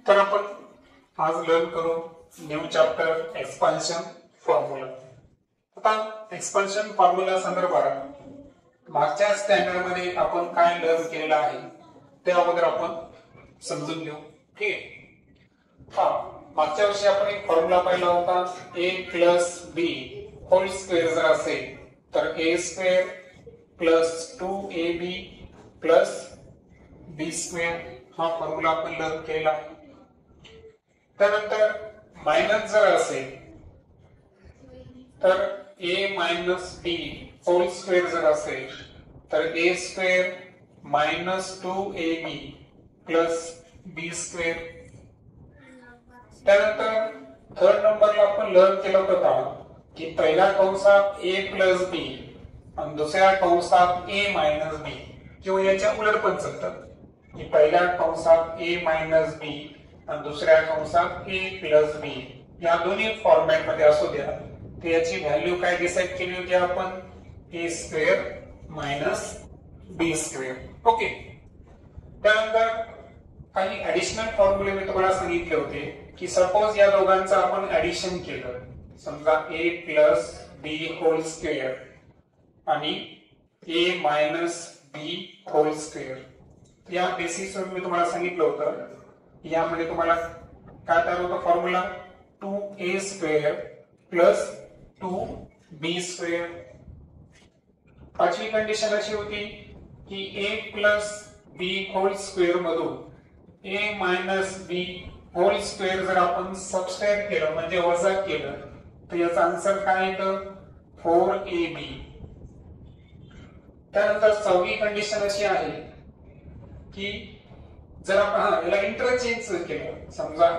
तर आपण आज लर्न करू न्यू चॅप्टर एक्सपान्शन फॉर्म्युला। आता एक्सपान्शन फॉर्म्युला संदर्भात मागच्या स्टँडर्ड मध्ये आपण काय लर्न केलेलं आहे ते अगोदर आपण समजून घेऊ। ठीक आहे। मागच्या वर्षी आपण एक फॉर्म्युला पाहिला होता a + b होल स्क्वेअर जर असेल तर a² + 2ab + b² हा फॉर्म्युला आपण लर्न केला आहे। त्यानंतर मायनस जर असेल तर a - b होल स्क्वेअर जर असेल तर a² - 2ab + b²। त्यानंतर थर्ड नंबरला आपण लर्न केलं होतं की पहिल्या कंसात a + b आणि दुसऱ्या कंसात a - b किंवा याच्या उलट पण चालतात की पहिल्या कंसात a - b आणि दुसऱ्या कंसात a + b या दोन्ही फॉर्मॅट मध्ये असू द्या तर याची व्हॅल्यू काय डिसाइड केली होती आपण a² - b²। ओके। त्यानंतर काही ऍडिशनल फॉर्म्युले मी तुम्हाला सांगितले होते की सपोज या दोघांचं आपण ऍडिशन केलं, समजा a + b होल स्क्वेअर आणि a - b होल स्क्वेअर, या बेसिसवर मी तुम्हाला सांगितलं होतं यामध्ये तुम्हाला काय तयार होतं फॉर्म्युला 2a² + 2b²। पाचवी कंडिशन अशी होती की a + b होल स्क्वेअर मधून a - b होल स्क्वेअर जर आपण सबट्रॅक्ट केलं म्हणजे वजा केलं तर याचा आन्सर काय येतं 4ab। त्यानंतर चौथी कंडिशन अशी आहे की जर आपण याला इंटरचेंज केलं, समजा a -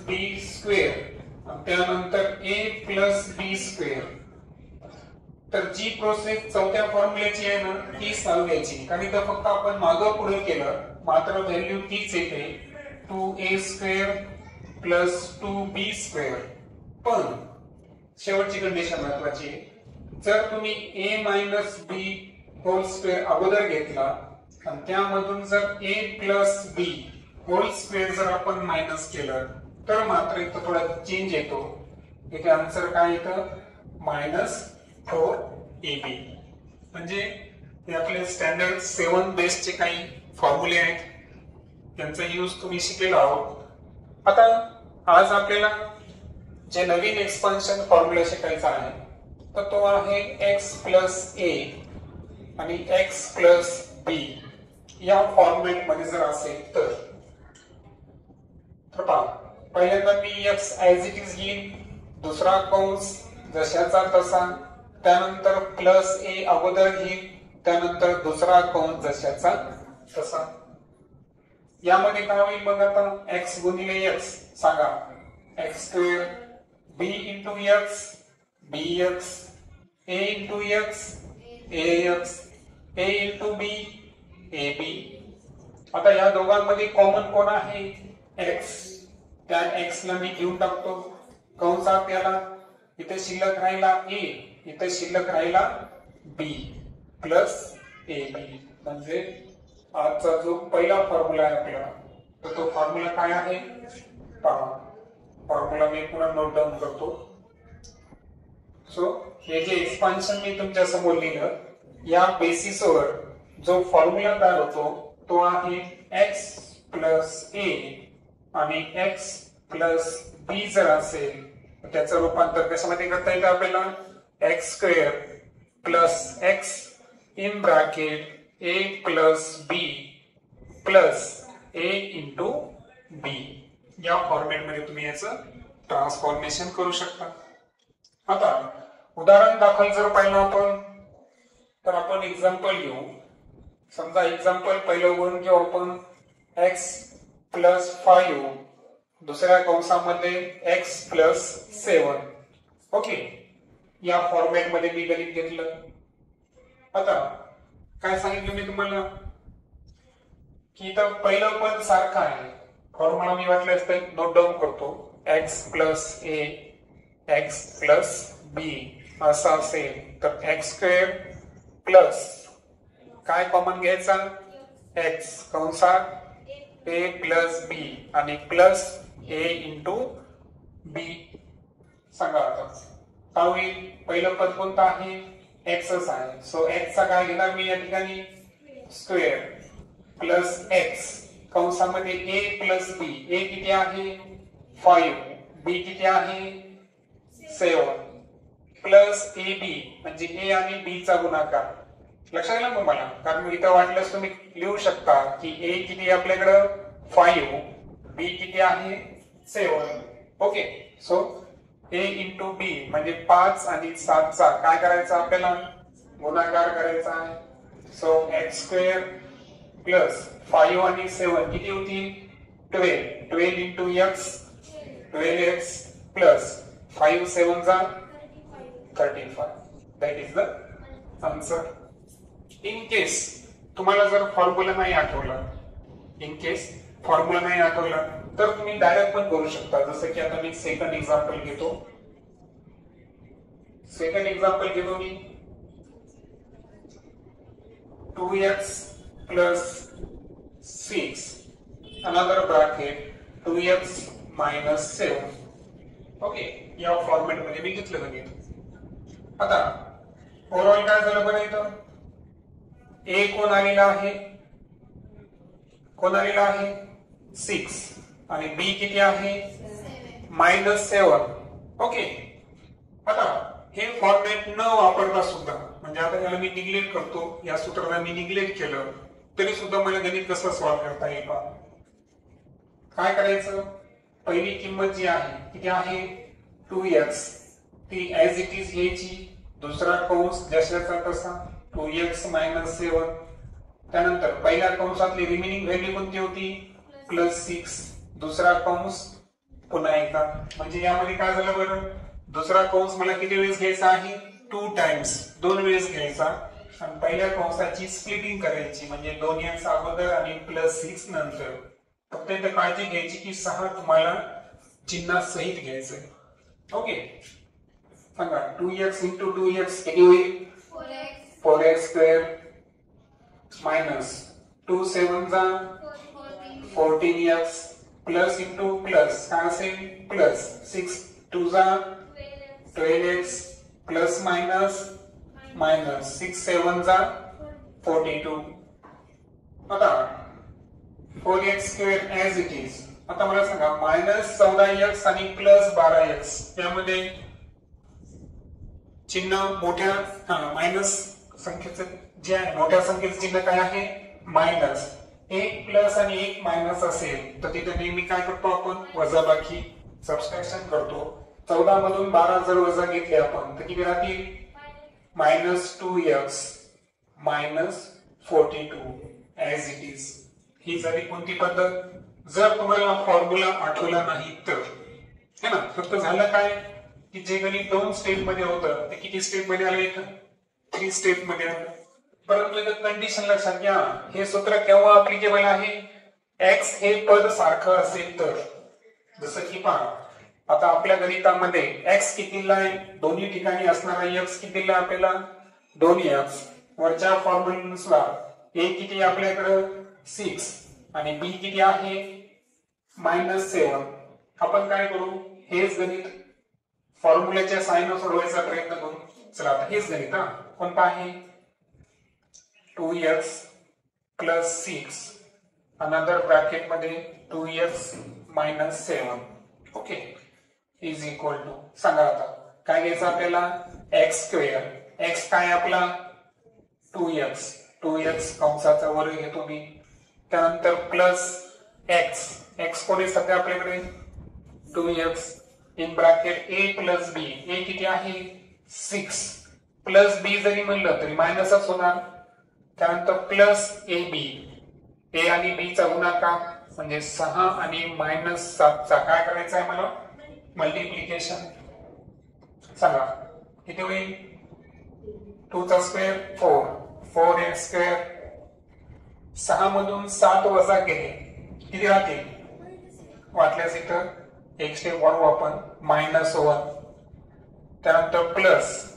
b² त्यानंतर a + b², तर जी प्रोसेस चौथ्या फॉर्म्युल्याची आहे ना ती सहाव्याची, कारण इथं फक्त आपण मागं पुढे केलं मात्र व्हॅल्यू तीच येते 2a² + 2b²। पण शेवटची कंडिशन महत्वाची आहे, जर तुम्ही a - b होल स्क्वेअर अगोदर घेतला आणि त्यामधून जर a + b होल स्क्वेअर जर आपण मायनस केलं तर मात्र इथं थोडा चेंज येतो। इथे आन्सर काय येतं -4ab। म्हणजे हे आपले स्टँडर्ड 7 बेसचे काही फॉर्म्युले आहेत, त्यांचा यूज तुम्ही शिकलेला आहोत। आता आज आपल्याला जे नवीन एक्सपान्शन फॉर्म्युला शिकायचा आहे तर तो आहे x + a आणि x + b या फॉर्मॅट मध्ये जर असेल तर पहा, पहिल्यांदा मी x ऍज इट इज घेईन, दुसरा कंस जशाचा तसा, त्यानंतर +a अगोदर घेईन, त्यानंतर दुसरा कंस जशाचा तसा। यामध्ये काय होईल बघा, आता x × x सांगा x², b × x bx, a × x ax, a × b ab। आता या दोघांमध्ये कॉमन कोण आहे x, त्या x ला मी घेऊन टाकतो कंसात, याला इथे शिल्लक राहिला a, इथे शिल्लक राहिला b + ab। म्हणजे आजचा जो पहिला फॉर्म्युला आहे आपला तर तो फॉर्म्युला काय आहे पहा, फॉर्म्युला मी पुन्हा नोट डाऊन करतो। सो हे जे एक्सपान्शन मी तुमच्या समोर लिहिलं या बेसिसवर जो फॉर्म्युला तयार होतो तो आहे x + a आणि x + b जर असेल तर त्याचं रूपांतर कशामध्ये करता येतं आपल्याला x² + x in bracket a + b + a × b या फॉर्मॅट मध्ये तुम्ही याचं ट्रान्सफॉर्मेशन करू शकता। आता उदाहरण दाखल जर पाहिलं आपण तर आपण एक्झाम्पल घेऊ, समजा एक्झाम्पल पहिलं वन घेऊ आपण x + 5 दुसऱ्या कंसामध्ये x + 7। ओके, या फॉर्मॅट मध्ये मी गणित घेतलं। आता काय सांगितलं मी तुम्हाला की इथं पहिलं पण सारखं आहे, फॉर्म्युला मी वाटल्यास तर नोट डाऊन करतो x + a x + b असा असेल तर x² प्लस काय कॉमन घ्यायचा x कंसात ए प्लस बी आणि प्लस ए इंटू बी. सांगा आता काय होईल. पहिलं पद कोणतं आहे. एक्सच आहे. सो एक्सचा काय घेणार मी या ठिकाणी स्क्वेअर प्लस एक्स कंसामध्ये ए प्लस बी. ए किती आहे 5, बी किती आहे 7 प्लस ए बी म्हणजे ए आणि बी चा गुणाकार. लक्षात आलं तुम्हाला. कारण इथं वाटल्यास तुम्ही लिहू शकता की ए किती आपल्याकडं 5, बी किती आहे 7. ओके. सो ए इंटू बी म्हणजे 5 आणि 7 चा काय करायचा आपल्याला गुणाकार करायचा आहे. सो एक्स स्क्वेअर प्लस 5 आणि 7 किती होतील 12 इंटू एक्स 12x प्लस 5 7 जा 35. That is the answer. In case तुम्हाला जर फॉर्म्युला नाही आठवला तर तुम्ही डायरेक्ट पण करू शकता. जसं की आता मी सेकंड एक्झाम्पल घेतो मी 2x plus 6 another bracket 2x minus 7. Okay. या फॉर्मॅट मध्ये मी घेतलं गणित. आता ओव्हरऑल काय झालं बरं इथं. ए कोण आलेला आहे 6 आणि बी किती आहे -7. ओके. आता हे फॉर्मॅट न वापरता सुद्धा म्हणजे आता याला मी निग्लेक्ट करतो. या सूत्राला मी निग्लेक्ट केलं तरी सुद्धा मला गणित कसं सॉल्व्ह करता येईल. काय करायचं. पहिली किंमत जी आहे किती आहे 2x ती ऍज इट इज घ्यायची. दुसरा कंस जशाचा तसा 2x - 7. त्यानंतर पहिल्या कंसातली रिमेनिंग व्हॅल्यू कोणती होती +6. दुसरा कंस पुन्हा एकदा म्हणजे यामध्ये काय झालं बरं. दुसरा कंस मला किती वेळेस घ्यायचा आहे 2 टाइम्स 2 वेळेस घ्यायचा आणि पहिल्या कंसाची स्प्लिटिंग करायची म्हणजे 2x अगोदर आणि +6 नंतर. फक्त इथे काळजी घ्यायची की 6 तुम्हाला चिन्हा सहित घ्यायचंय. ओके. सांगा 2x इंटू 2x किती होईल 4x स्क्वेअर मायनस 2 7 जा 14x प्लस इंटू प्लस काय असेल प्लस 6 2 जा 12x प्लस मायनस 6 7 जा 42. आता 4x square as it is. आता मला सांगा -14x आणि +12x यामध्ये चिन्ह मोठ्या मायनस संख्येचं जे आहे मोठ्या संख्येचं चिन्ह काय आहे मायनस. 1 प्लस आणि 1 मायनस असेल तर तिथे नेहमी काय करतो आपण वजाबाकी सबट्रॅक्शन करतो. 14 मधून 12 जर वजा घेतले आपण तर किती राहतील -2x -42 ऍज इट इज. ही झाली कोणती पद्धत. जर तुम्हाला फॉर्म्युला आठवला नाही तर है ना. फक्त झालं काय की जे गणित 2 स्टेप मध्ये होतं ते किती स्टेप मध्ये आलं इथं 3 स्टेप मध्ये आलं. परंतु इथं कंडिशन लक्षात घ्या. हे सूत्र केव्हा अप्लिकेबल आहे x हे पद सारखं असेल तर. जसं की पहा आता आपल्या गणितामध्ये x कितीला आहे दोन्ही ठिकाणी असणारा x कितीला आपल्याला 2x. वरच्या फॉर्म्युल्यानुसार a किती आपल्याकडे 6 आणि b किती आहे -7. आपण काय करू हेच गणित फॉर्म्युल्याच्या साहाय्याने सोडवायचा प्रयत्न करू. चला आता हेच गणित कोणतं आहे 2x + 6 अनदर ब्रॅकेट मध्ये 2x - 7. Okay is equal to सांगा आता काय घ्यायचं आपल्याला x स्क्वेअर. x काय आपला 2x कंसाचा वर्ग घेतो मी. त्यानंतर प्लस x कोणी सध्या आपल्याकडे 2x in bracket a + b. a किती आहे 6 प्लस b जरी म्हणलं तरी मायनसच होणार. त्यानंतर प्लस ab a आणि b चा गुणाकार म्हणजे 6 आणि -7 चा काय करायचा आहे मला मल्टिप्लिकेशन. सांगा किती होईल 2 चा स्क्वेअर 4x स्क्वेअर. 6 मधून 7 वजा केले किती राहतील वाटल्यास इथं एक स्टेप वाढवू आपण -1. त्यानंतर प्लस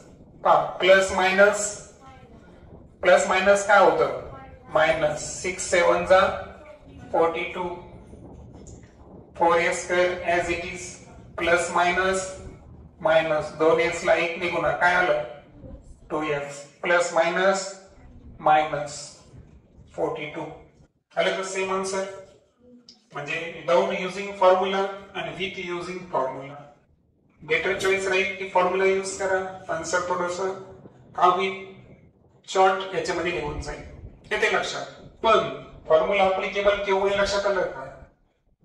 मायनस काय होतं -6 7 जा 42 4a square as it is plus minus minus 2x ला 1 ने गुणा काय आलं 2x प्लस मायनस मायनस 42 आलं का सेम आन्सर म्हणजे विदाउट युजिंग फॉर्म्युला आणि with using formula better choice राहील की फॉर्म्युला यूज करा आन्सर थोडंसं आम्ही शॉर्ट याच्यामध्ये निघून जाईल येते लक्षात पण फॉर्म्युला अप्लिकेबल केव्हा हे लक्षात आलं का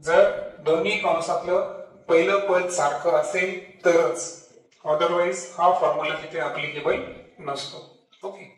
जर दोन्ही कंसातलं पहिलं पद सारखं असेल तरच अदरवाइज हा फॉर्म्युला तिथे अप्लिकेबल नसतो ओके